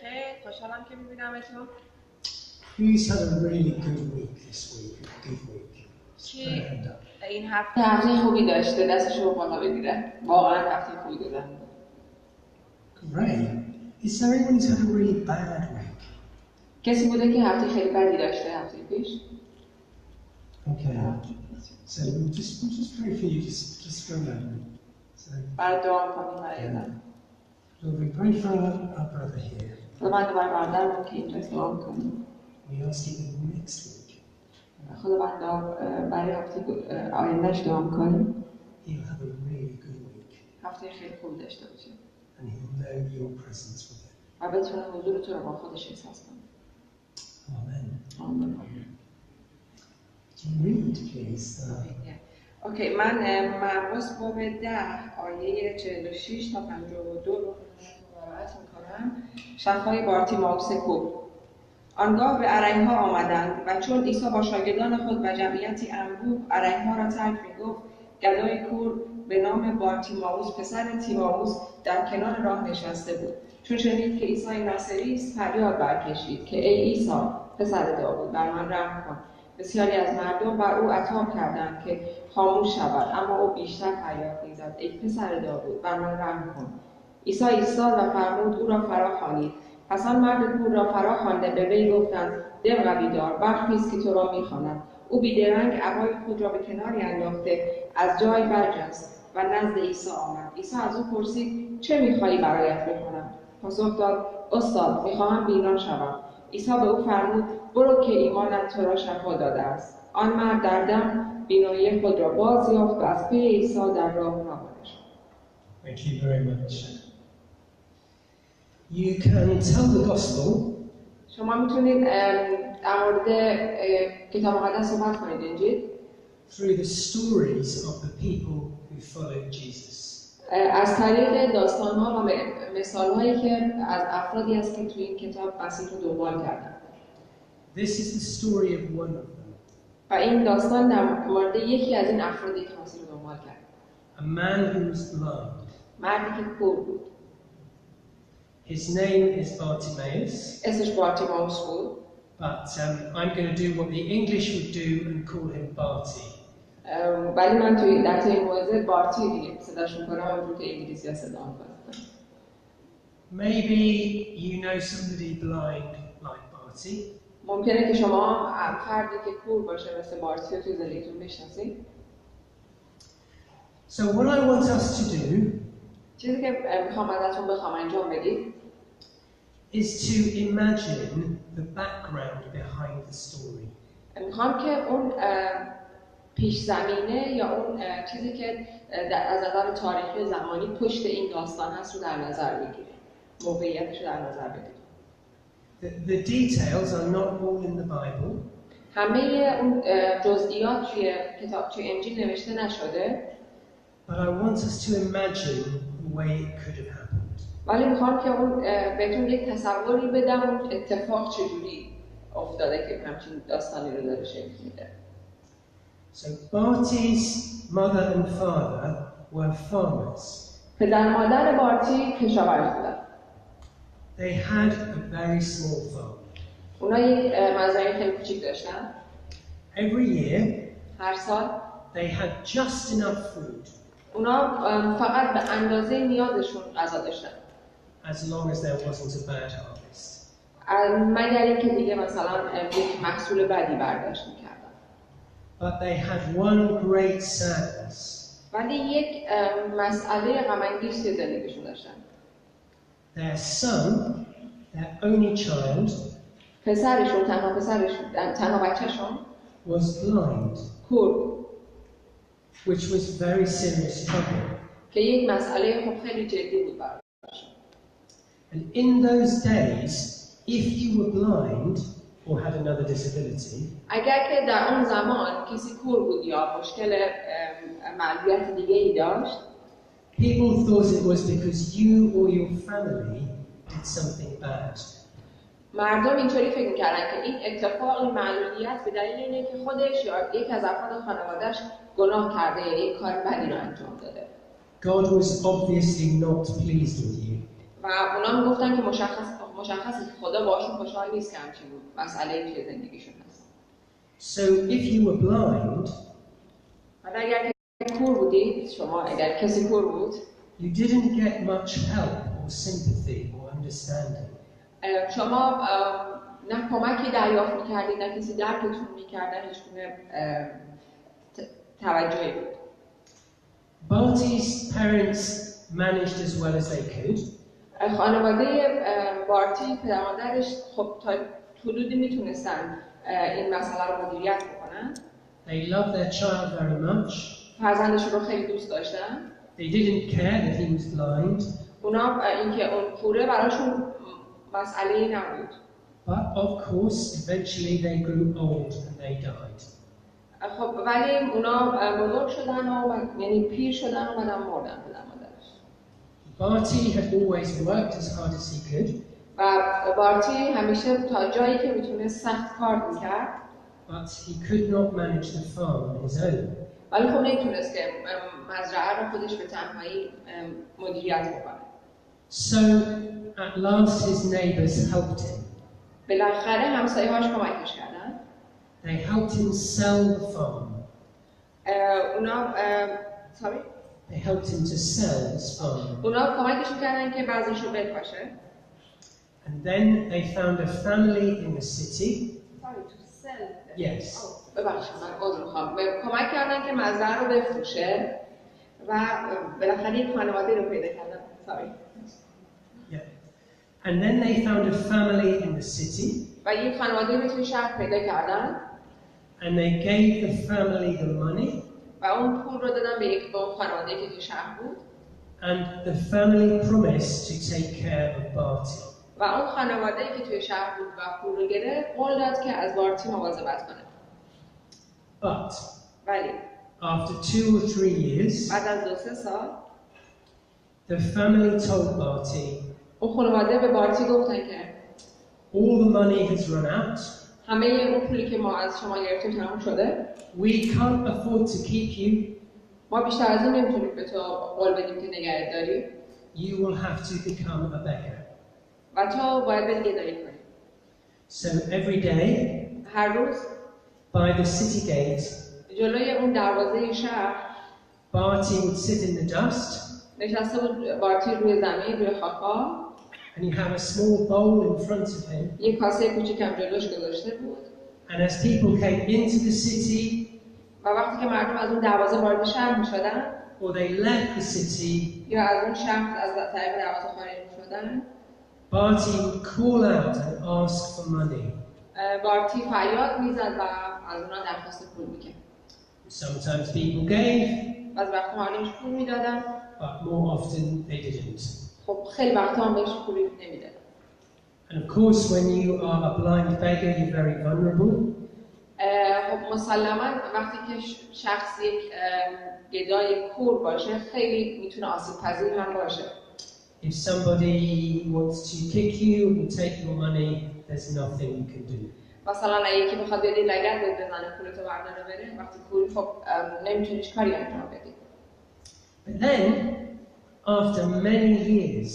خیلی خوشحالم که می‌بینمتون. Who's had a really good week this week? A good week. کی این هفته خوبی داشته؟ دستشو به بالا بگیره. واقعا هفته خوبی گذشت. Great. Is there anyone who's had a really bad week? کسی بوده که هفته خیلی بدی داشته هفته پیش؟ Okay. So we'll just pray for you just for a moment. So برای دعا کنیم برای Lord, we pray for our brother here. خدا من برای برادر که اینجا دعا کنیم. We ask you that next week خدا برای هفته آیندهش دعا کنیم. he'll have a really good week. هفته خیلی خوب داشته باشه. And he'll know your presence with him. و بتونه حضور تو رو با خودش احساس کنه. Amen. آمین. Can you read, please? اوکی، من مرقس باب 10 آیه 46 تا 52 رو قرائت میکنم. شفای بارتیمائوس کور. آنگاه به ارین‌ها آمدند و چون عیسی با شاگردان خود و جمعیتی انبوه ارین‌ها را ترک می‌گفت، گدای کور به نام بارتیمائوس پسر تیمائوس در کنار راه نشسته بود. چون شنید که عیسی ناصری است، فریاد برکشید که ای عیسی پسر داوود بر من رحم کن. بسیاری از مردم بر او عتاب کردند که خاموش شود، اما او بیشتر فریاد می‌زد ای پسر داوود بر من رحم کن. عیسی ایستاد و فرمود او را فراخوانید. پس آن مرد کور را فراخوانده به وی گفتند دل قوی دار، برخیز که تو را می‌خواند. او بیدرنگ عبای خود را به کناری انداخته از جای برجست و نزد عیسی آمد. عیسی از او پرسید چه می‌خواهی برایت بکنم؟ پاسخ داد استاد می‌خواهم بینا شوم. عیسی به او فرمود برو که ایمانت تو را شفا داده است. آن مرد در دم بینایی خود را باز یافت و از پی عیسی در راه روانه شد. Thank you very much. You can tell the gospel شما میتونید در مورد کتاب مقدس صحبت کنید انجیل through the stories of the people who followed Jesus. از طریق داستان‌ها و مثال‌هایی که از افرادی است که توی این کتاب مسیح رو دنبال کردند. This is the story of one of them. و این داستان در مورد یکی از این افرادی که مسیح رو دنبال کرد. A man who was blind. مردی که کور بود. His name is Bartimaeus. اسمش بارتیمائوس بود. But I'm going to do what the English would do and call him Barty. ولی من در این موضوع بارتی دیگه صداش میکنم همونجور که انگلیسی ها صدا میکنم. Maybe you know somebody blind like Barty. ممکنه که شما فردی که کور باشه مثل بارتی رو توی زندگیتون بشناسید. So what I want us to do چیزی که میخوام ازتون بخوام انجام بدید is to imagine the background behind the story. میخوام که اون پیش زمینه یا اون چیزی که از نظر تاریخی و زمانی پشت این داستان هست رو در نظر بگیرید. موقعیتش رو در نظر بگیرید. The details are not all in the Bible. همه اون جزئیات توی انجیل نوشته نشده. But I want us to imagine the way it could have happened. ولی میخوام که اون بهتون یک تصوری بدم اون اتفاق چجوری افتاده که همچین داستانی رو داره شکل میده. So Barty's mother and father were farmers. پدر مادر بارتی کشاورز بودن. They had a very small farm. اونا یک مزرعه خیلی کوچیک داشتن. Every year هر سال they had just enough food. اونا فقط به اندازه نیازشون غذا داشتن. As long as there wasn't a bad harvest. مگر اینکه دیگه مثلا یک محصول بدی برداشت می‌کردن. But they had one great sadness. ولی یک مسئله غم انگیز توی زندگیشون داشتن. Their son, their only child, پسرشون تنها بچه‌شون was blind. کور. Which was very serious trouble. که یک مسئله خب خیلی جدی بود براشون. And in those days, if you were blind or had another disability, اگر که در اون زمان کسی کور بود یا مشکل معلولیت دیگه‌ای داشت، people thought it was because you or your family did something bad. مردم اینطوری فکر می‌کردن که این اتفاق این معلولیت به دلیل اینه که خودش یا یک از افراد خانواده‌اش گناه کرده یا یک کار بدی رو انجام داده. God was obviously not pleased with you. و اونا میگفتن که مشخصه که خدا باشون خوشحال نیست که همچین مسئله‌ای توی زندگیشون هست. So if you were blind, اگر کور بودید، شما اگر کسی کور بود، you didn't get much help or sympathy or understanding. شما نه کمکی دریافت می‌کردید، نه کسی درکتون می‌کرد، نه هیچگونه توجهی بود. Barty's parents managed as well as they could. خانواده بارتی پدر مادرش خب تا حدودی میتونستن این مسئله رو مدیریت بکنن. They loved their child very much. فرزندشون رو خیلی دوست داشتن. They didn't care that he was blind. اونا اینکه اون کوره براشون مسئله‌ای نبود. But of course, eventually they grew old and they died. خب ولی اونا بزرگ شدن و یعنی پیر شدن و بعدم مردن پدر مادرش. Barty had always worked as hard as he could. و بارتی همیشه تا جایی که میتونه سخت کار میکرد. But he could not manage the farm on his own. ولی خب نمیتونست که مزرعه رو خودش به تنهایی مدیریت بکنه. So at last his neighbors helped him. بالاخره همسایه‌هاش کمکش کردن. They helped him sell the farm. Sorry? They helped him to sell his farm. اونا کمکش کردن که بعضیشو بفروشه. And then they found a family in the city. Sorry, to sell. Yes. ببخشید من عذر می‌خوام. کمک کردن که مزرعه رو بفروشه و بالاخره یک خانواده رو پیدا کردن. Sorry. Yeah. And then they found a family in the city. و یک خانواده رو توی شهر پیدا کردن. And they gave the family the money. و اون پول رو دادن به اون خانواده که توی شهر بود. And the family promised to take care of Barty. و اون خانواده که توی شهر بود و پول رو گرفت قول داد که از بارتی مواظبت کنه. But ولی after 2 or 3 years, بعد از 2-3 سال the family told Barty, اون خانواده به بارتی گفتن که all the money has run out. همه اون پولی که ما از شما گرفتیم تمام شده. We can't afford to keep you. ما بیشتر از این نمیتونیم به تو قول بدیم که نگهت داری. You will have to become a beggar. و تو باید به گدایی کنی. So every day, هر روز by the city gate, جلوی اون دروازه شهر Barty would sit in the dust. نشسته بود بارتی روی زمین، روی خاک‌ها. And he had a small bowl in front of him. یک کاسه کوچیک هم جلوش گذاشته بود. And as people came into the city, و وقتی که مردم از اون دروازه وارد شهر می‌شدن or they left the city, یا از اون شهر از طریق دروازه خارج می‌شدن، Barty would call out and ask for money. بارتی فریاد می‌زد و از اونها درخواست پول می‌کرد. Sometimes people gave, بعضی وقتا مردمش پول می‌دادن، but more often they didn't. خب خیلی وقتا هم بهش پولی نمی‌دادن. And of course, when you are a blind beggar, you're very vulnerable. خب مسلماً وقتی که شخص یک گدای کور باشه خیلی میتونه آسیب‌پذیر هم باشه. If somebody wants to kick you or take your money, there's nothing you can do. مثلا اگه یکی بخواد بدی لگد بزنه پولتو برداره بره، وقتی کوری خب نمیتونیش کاری انجام بدی. But then, after many years,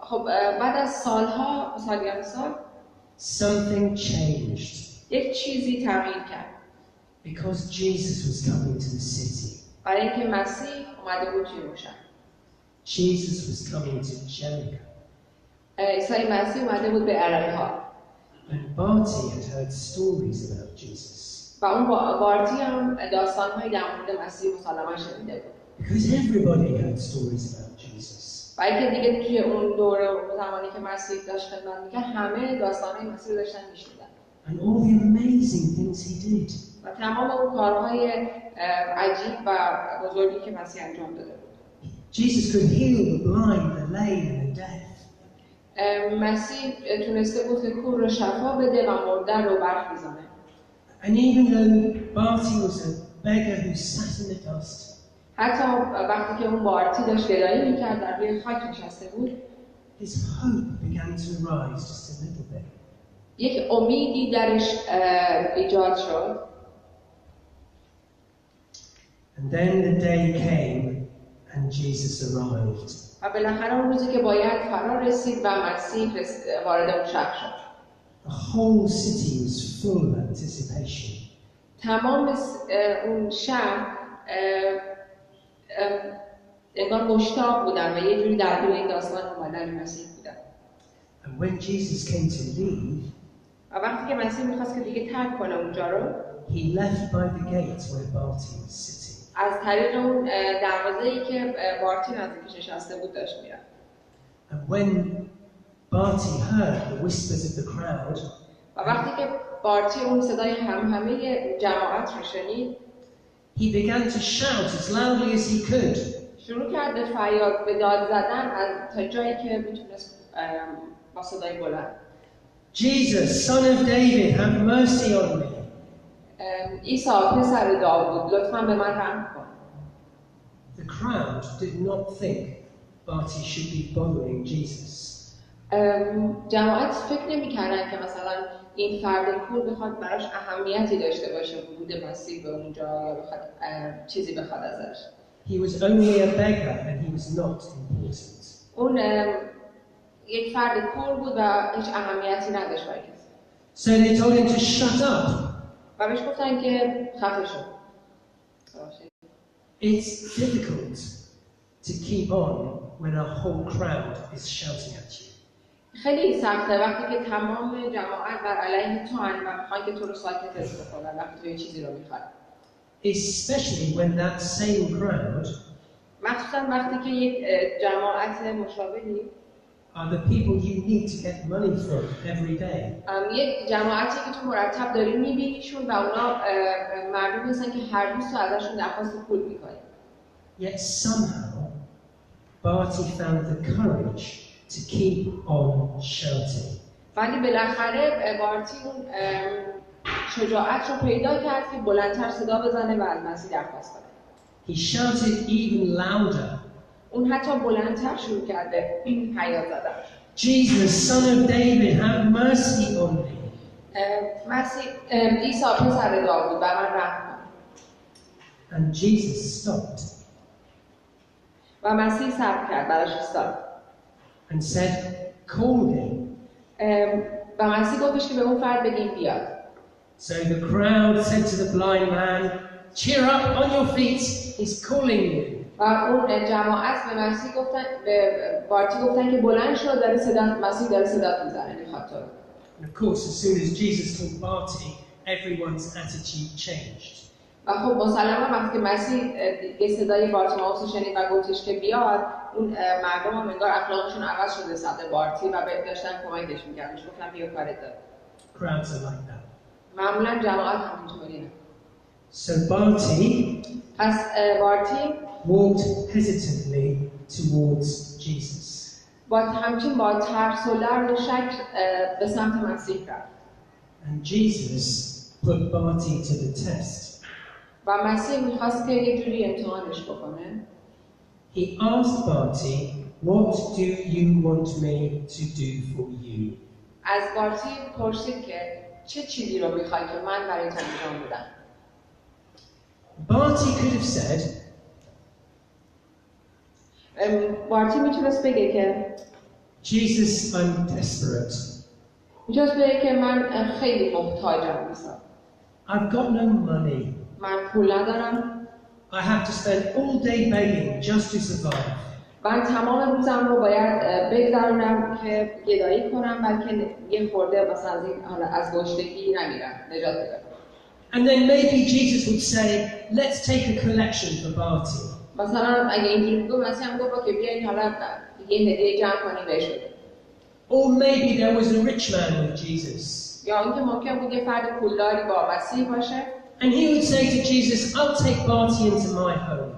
خب بعد از سالها سال something changed. یک چیزی تغییر کرد. Because Jesus was coming to the city. برای اینکه مسیح اومده بود توی شهر. Jesus was coming to Jericho. عیسی مسیح اومده بود به ارایها. And Barty had heard stories about Jesus. و اون بارتی هم داستان‌هایی در مورد مسیح مسلماً شنیده بود. Because everybody heard stories about Jesus. و اینکه دیگه توی اون دوره زمانی که مسیح داشت خدمت می‌کرد همه داستان‌های مسیح رو داشتن می‌شنیدن. And all the amazing things he did. و تمام اون کارهای عجیب و بزرگی که مسیح انجام داده بود. Jesus could heal the blind, the lame, and the deaf. مسیح تونسته بود که کور رو شفا بده و مرده رو برخیزانه. And even though Barty was a beggar who sat in the dust, حتی وقتی که اون بارتی داشت گدایی می‌کرد در روی خاک نشسته بود، his hope began to rise just a little bit. یک امیدی درش ایجاد شد. And then the day came and Jesus arrived. و بالاخره اون روزی که باید فرا رسید و مسیح وارد اون شهر شد. The whole city was full of anticipation. تمام اون شهر انگار مشتاق بودن و یه جوری در دل این داستان اومدن مسیح بودن. And when Jesus came to leave, و وقتی که مسیح میخواست که دیگه ترک کنه اونجا رو، he left by the gate where Barty was sitting. از طریق اون دروازه‌ای که بارتی نزدیکش نشسته بود داشت میرفت. And when Barty heard the whispers of the crowd, و وقتی که بارتی اون صدای همهمه جماعت رو شنید، he began to shout as loudly as he could. شروع کرد به فریاد به داد زدن از تا جایی که میتونست با صدای بلند. Jesus, son of David, have mercy on me. عیسی پسر داوود لطفاً به من رحم کن. The crowd did not think Barty should be bothering Jesus. جماعت فکر نمی‌کردن که مثلا این فرد کور بخواد براش اهمیتی داشته باشه ورود مسیح به اونجا یا بخواد چیزی بخواد ازش. He was only a beggar and he was not important. اون یک فرد کور بود و هیچ اهمیتی نداشت برای کسی. So they told him to shut up. و بهش گفتن که خفه شو. It's difficult to keep on when a whole crowd is shouting at you. خیلی سخته وقتی که تمام جماعت بر علیه تو هن و میخوان که تو رو ساکت بکنن وقتی تو یه چیزی رو میخواد. Especially when that same crowd مخصوصا وقتی که یک جماعت مشابهی are the people you need to get money from every day. یک جماعتی که تو مرتب داری میبینیشون و اونا مردم هستن که هر روز تو ازشون درخواست پول میکنی. Yet somehow Barty found the courage to keep on shouting. ولی بالاخره بارتی اون شجاعت رو پیدا کرد که بلندتر صدا بزنه و از مسیح درخواست کنه. He shouted even louder. اون حتی بلندتر شروع کرده این فریاد زدن. Jesus, son of David, have mercy on me. عیسی پسر داوود بر من رحم کن. And Jesus stopped و مسیح صبر کرد براش ایستاد. and said, call him. و مسیح گفتش که به اون فرد بگیم بیاد. So the crowd said to the blind man, cheer up on your feet, he's calling you. و اون جماعت به مسیح گفتن، به بارتی گفتن که بلند شو، داره صدا مسیح داره صدات میزنه میخواد تو. And of course, as soon as Jesus told Barty, everyone's attitude changed. و خب مسلما وقتی که مسیح یه صدای بارتیمائوس رو شنید و گفتش که بیاد، اون مردم هم انگار اخلاقشون عوض شده سمت بارتی و داشتن کمکش میکردن. گفتن بیا کارت دار. Crowds are like that. معمولا جماعت همینطوریه. So Barty پس بارتی walked hesitantly towards Jesus. با همچین با ترس و لرز و شک به سمت مسیح رفت. And Jesus put Barty to the test. و مسیح میخواست که یه جوری امتحانش بکنه. He asked Barty, what do you want me to do for you? از بارتی پرسید که چه چیزی رو میخوای که من برای تو انجام بدم. Barty could have said, بارتی میتونست بگه که Jesus, I'm desperate. میتونست بگه که من خیلی محتاجم مثلا. I've got no money. من پول ندارم. I have to spend all day begging just to survive. من تمام روزم رو باید بگذرونم که گدایی کنم بلکه یه خورده مثلا از گشتگی نمیرم نجات بدم. And then maybe Jesus would say, let's take a collection for Barty. مثلا اگه اینجوری بگم مسیح هم گفت که بیاین حالا یه هدیه جمع کنیم بهش بدیم. Or maybe there was a rich man with Jesus. یا اینکه ممکن بود یه فرد پولداری با مسیح باشه. And he would say to Jesus, I'll take Barty into my home.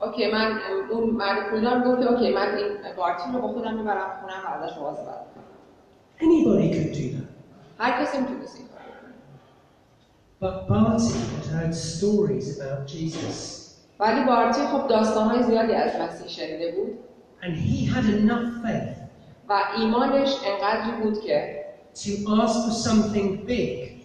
اوکی من اون مرد پولدار گفت که اوکی من این بارتی رو با خودم میبرم خونم و ازش مواظبت میکنم. Anybody could do that. هر کسی میتونست این کار کنه. But Barty had heard stories about Jesus. ولی بارتی خب داستان‌های زیادی از مسیح شنیده بود. And he had enough faith و ایمانش انقدری بود که to ask for something big.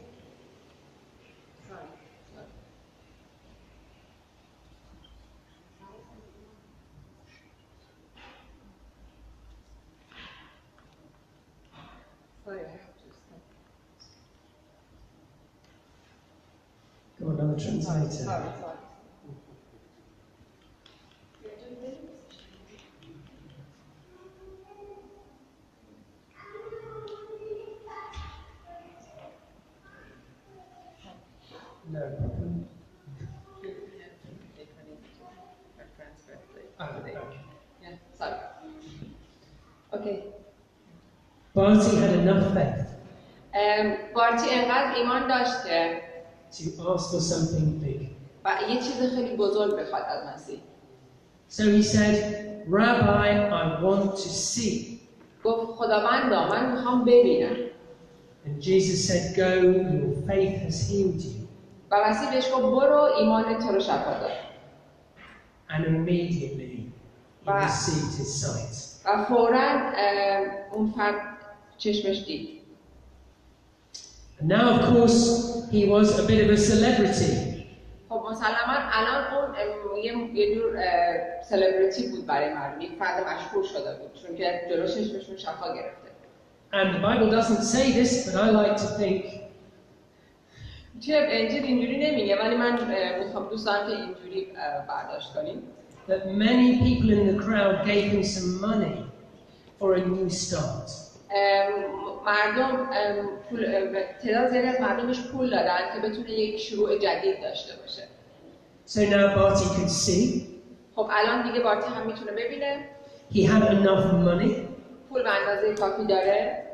Got another translator. Sorry. No problem. Yeah, sorry. Okay. Barty had enough faith بارتی انقدر ایمان داشت که to ask for something big. و یه چیز خیلی بزرگ بخواد از مسیح. So he said, Rabbi, I want to see. گفت خداوندا من میخوام ببینم. And Jesus said, go, your faith has healed you. و مسیح بهش گفت برو ایمان تو رو شفا داد. And immediately he received his sight. و فوراً اون فرد چشمش دید. And now, of course, he was a bit of a celebrity. خب مسلماً الان اون یه جور سلبریتی بود برای مردم، یک فرد مشهور شده بود چون که جلو چشمشون شفا گرفته. And the Bible doesn't say this, but I like to think. توی انجیل اینجوری نمیگه ولی من دوست دارم که اینجوری برداشت کنیم. That many people in the crowd gave him some money for a new start. مردم تعداد زیادی از مردم بهش پول دادن که بتونه یک شروع جدید داشته باشه. So now Barty could see. خب الان دیگه بارتی هم میتونه ببینه. He had enough money. پول به اندازه کافی داره.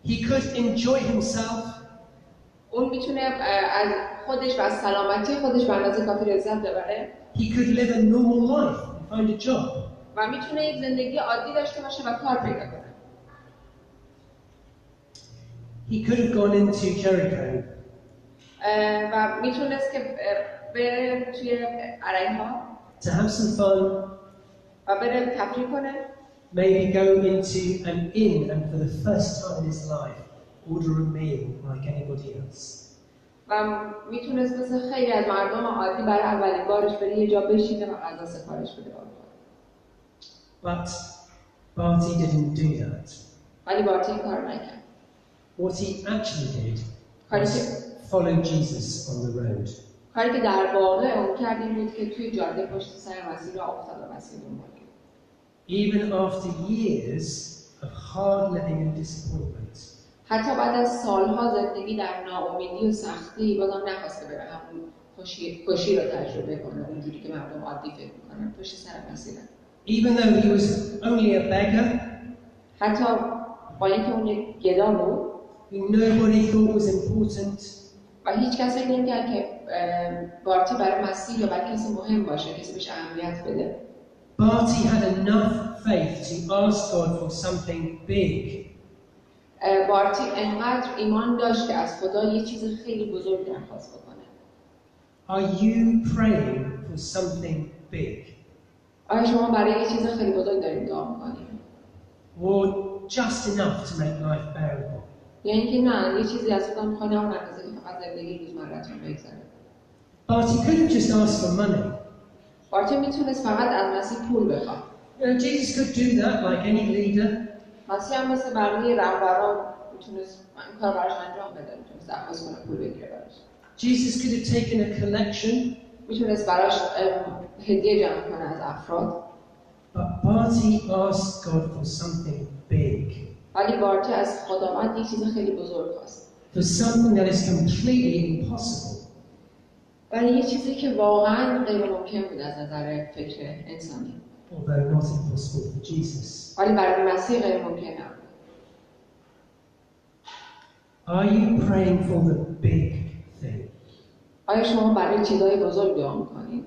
He could enjoy himself. اون میتونه از خودش و از سلامتی خودش به اندازه کافی لذت ببره. He could live a normal life and find a job. و میتونه یک زندگی عادی داشته باشه و کار پیدا کنه. He could have gone into Jericho. و میتونست که بره توی علیها To have some fun. و بره تفریح کنه. Maybe go into an inn and for the first time in his life order a meal like anybody else. و میتونست مثل خیلی از مردم عادی برای اولین بارش بره یه جا بشینه و غذا سفارش بده. But Barty didn't do that. ولی بارتی این کار نکرد. What he actually did was follow Jesus on the road. کاری که در واقع اون کرد این بود که توی جاده پشت سر مسیح راه افتاد و مسیح دنبال کرد. Even after years of hard living and disappointment. حتی بعد از سالها زندگی در ناامیدی و سختی بازم نخواست که بره همون خوشی رو تجربه کنه اونجوری که مردم عادی فکر میکنن پشت سر مسیح. Even though he was only a beggar. حتی با اینکه اون یک گدا بود. Nobody thought was important. و هیچ کس فکر نمی‌کرد که بارتی برای مسیح یا برای کسی مهم باشه، کسی بهش اهمیت بده. Barty had enough faith to ask God for something big. بارتی انقدر ایمان داشت که از خدا یه چیز خیلی بزرگ درخواست بکنه. Are you praying for something big? آیا شما برای یه چیز خیلی بزرگ دارید دعا می‌کنید؟ Or just enough to make life bearable? یا اینکه نه یه چیزی از خدا می‌خواد اون اندازه که فقط زندگی روزمره‌تون بگذره. Barty could have just asked for money. بارتی میتونست فقط از مسیح پول بخواد. Jesus could do that like any leader. مسیح هم مثل بقیه رهبران میتونست این کار براش انجام بده، میتونست درخواست کنه پول بگیره براش. Jesus could have taken a collection. میتونست براش هدیه جمع کنه از افراد. But Barty asked God for something big. ولی بارتی از خداوند یه چیز خیلی بزرگ خواست. For something that is completely impossible. برای یه چیزی که واقعا غیر ممکن بود از نظر فکر انسانی. Although not impossible for Jesus. ولی برای مسیح غیر ممکن نبود. Are you praying for the big thing? آیا شما برای چیزای بزرگ دعا می‌کنید؟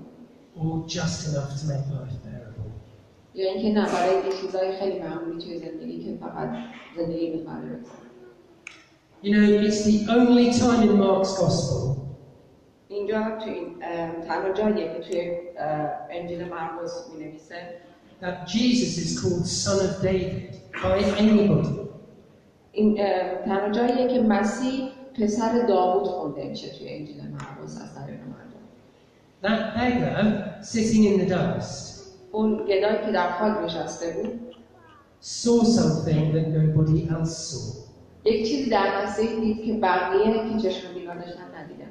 Or just enough to make life bearable? یا اینکه نه برای چیزای خیلی معمولی توی زندگی که فقط زندگی بهتره بگذره. You know, it's the only time in Mark's Gospel اینجا توی این تنها جاییه که توی انجیل مرقس می‌نویسه that Jesus is called Son of David by anybody. این تنها جاییه که مسیح پسر داوود خونده میشه توی انجیل مرقس از طریق مردم. That beggar sitting in the dust اون گدایی که در خاک نشسته بود saw something that nobody else saw. یک چیزی در مسیح دید که بقیه که چشم بینا داشتن ندیدن.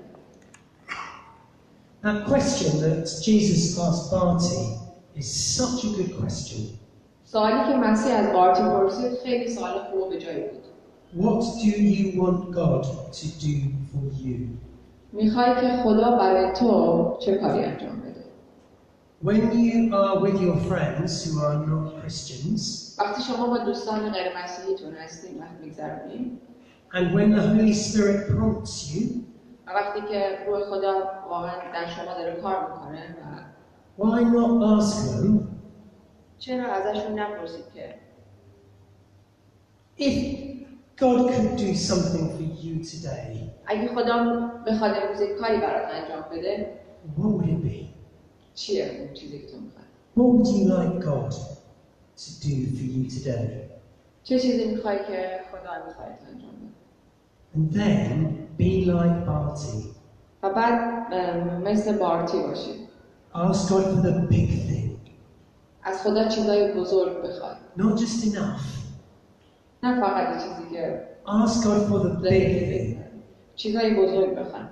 That question that Jesus asked Barty is such a good question. سوالی که مسیح از بارتی پرسید خیلی سوال خوب و به جایی بود. What do you want God to do for you? میخوای که خدا برای تو چه کاری انجام بده؟ When you are with your friends who are not Christians, وقتی شما با دوستان غیر مسیحیتون هستین وقت میگذرونین and when the Holy Spirit prompts you, وقتی که روح خدا واقعا در شما داره کار میکنه و why not ask them, چرا ازشون نپرسید که if God could do something for you today, اگه خدا بخواد امروز یک کاری برات انجام بده what would it be? چیه اون چیزی که تو میخوای؟ What would you like God to do for you today? چه چیزی میخوای که خدا امروز برات انجام بده؟ And then be like Barty. و بعد مثل بارتی باشید. Ask God for the big thing. از خدا چیزای بزرگ بخواد. Not just enough. نه فقط چیزی که Ask God for the big thing. چیزای بزرگ بخواد.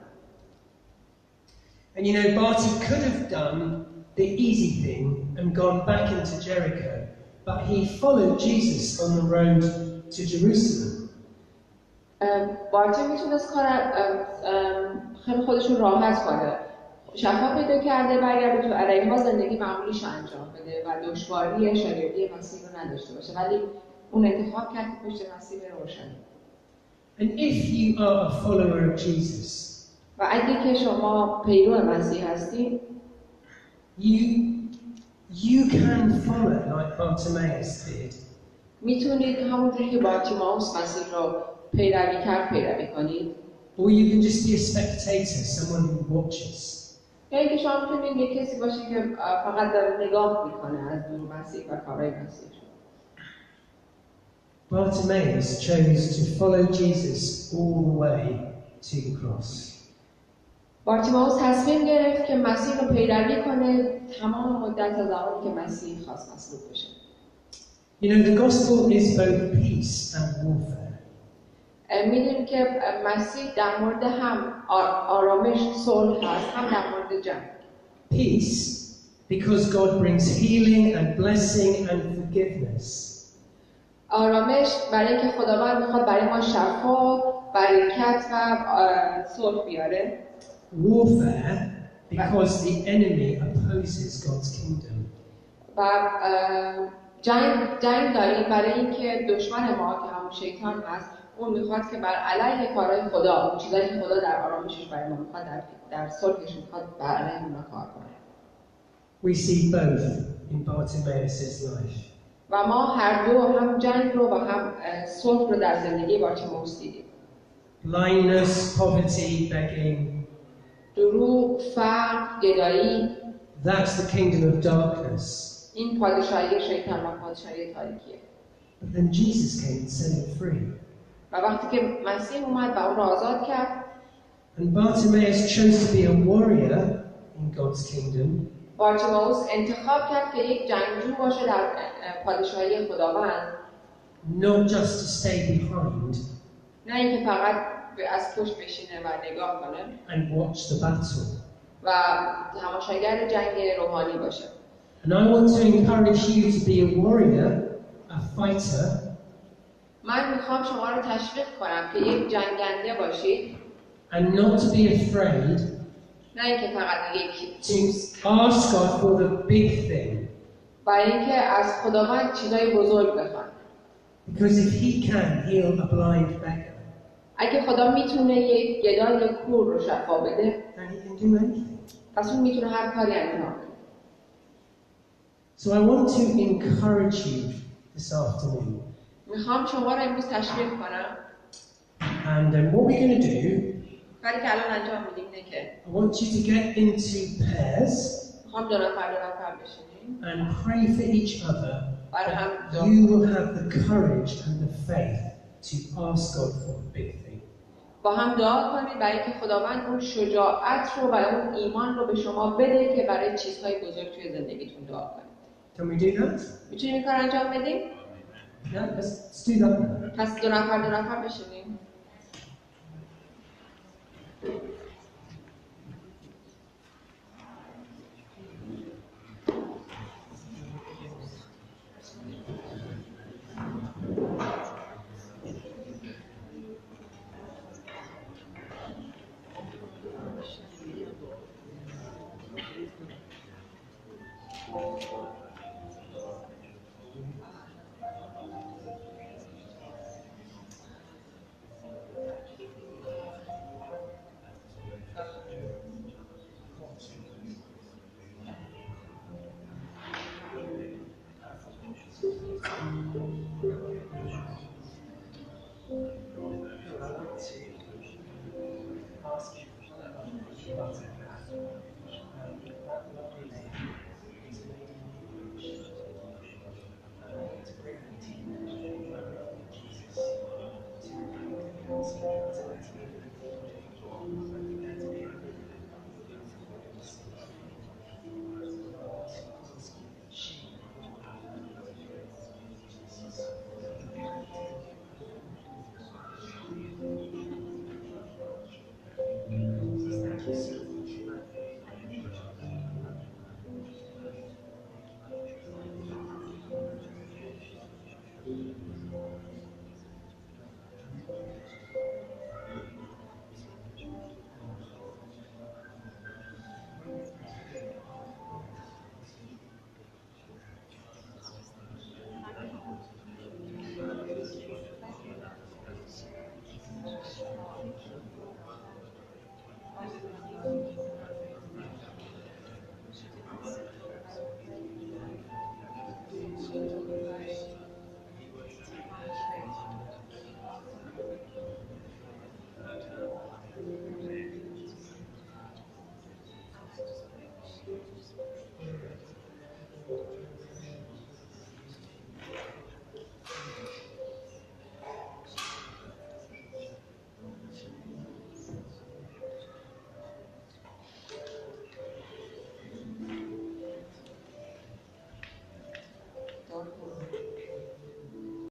And you know, Barty could have done the easy thing and gone back into Jericho, but he followed Jesus on the road to Jerusalem. بارتی میتونست کار خیلی خودشون راحت کنه. شفا پیدا کرده برگرده تو علیها زندگی معمولیش انجام بده و دشواری شاگردی مسیح رو نداشته باشه، ولی اون انتخاب کرد که پشت مسیح بره روشن. And if you are a follower of Jesus, و اگه که شما پیرو مسیح هستید you can follow like Bartimaeus did. میتونید همونجوری که بارتیمائوس مسیح رو پیروی کنید. Or you can just be a spectator, someone who watches. یا اینکه شما میتونید یک کسی باشید که فقط داره نگاه میکنه از دور مسیح و کارهای مسیح. Bartimaeus chose to follow Jesus all the way to the cross. بارتیمائوس تصمیم گرفت که مسیح رو پیروی کنه تمام مدت تا زمانی که مسیح خواست مصلوب بشه. You know, the gospel is both peace and warfare. میدونیم که مسیح در مورد هم آرامش صلح هست، هم در مورد جنگ. Peace because God brings healing and blessing and forgiveness. آرامش برای اینکه خداوند میخواد برای ما شفا، برکت و صلح بیاره. Warfare because the enemy opposes God's kingdom. و جنگ داریم برای اینکه دشمن ما که همون شیطان هست اون میخواد که بر علیه کارهای خدا، اون چیزایی که خدا در آرامشش برای ما میخواد در صلحش میخواد بر علیه اونا کار کنه. We see both in Bartimaeus' life. و ما هر دو هم جنگ رو و هم صلح رو در زندگی بارتیمائوس دیدیم. Blindness, poverty, begging. دروغ، فقر، گدایی. That's the kingdom of darkness. این پادشاهی شیطان و پادشاهی تاریکیه. But then Jesus came and set him free. و وقتی که مسیح اومد و اون رو آزاد کرد. And Bartimaeus chose to be a warrior in God's kingdom. بارتیمائوس انتخاب کرد که یک جنگجو باشه در پادشاهی خداوند. Not just to stay behind. نه اینکه فقط از پشت بشینه و نگاه کنه. And watch the battle. و تماشاگر جنگ روحانی باشه. And I want to encourage you to be a warrior, a fighter. من میخوام شما رو تشویق کنم که یک جنگنده باشید. And not to be afraid. نه اینکه فقط یک To ask God for the big thing. برای اینکه از خداوند چیزای بزرگ بخوان. Because if he can heal a blind beggar. اگه خدا میتونه یک گدای کور رو شفا بده. Then he can do anything. پس اون میتونه هر کاری انجام بده. So I want to encourage you this afternoon. میخوام شما رو امروز تشویق کنم. And what we're going to do, کاری که الان انجام میدیم اینه که I want you to get into pairs. میخوام دو نفر بشینیم. And pray for each other. برای هم You will have the courage and the faith to ask God for a big thing. با هم دعا کنید برای اینکه خداوند اون شجاعت رو و اون ایمان رو به شما بده که برای چیزهای بزرگ توی زندگیتون دعا کنید. Can we do that? میتونیم این کار انجام بدیم؟ Yeah, let's do that. پس دو نفر بشینیم.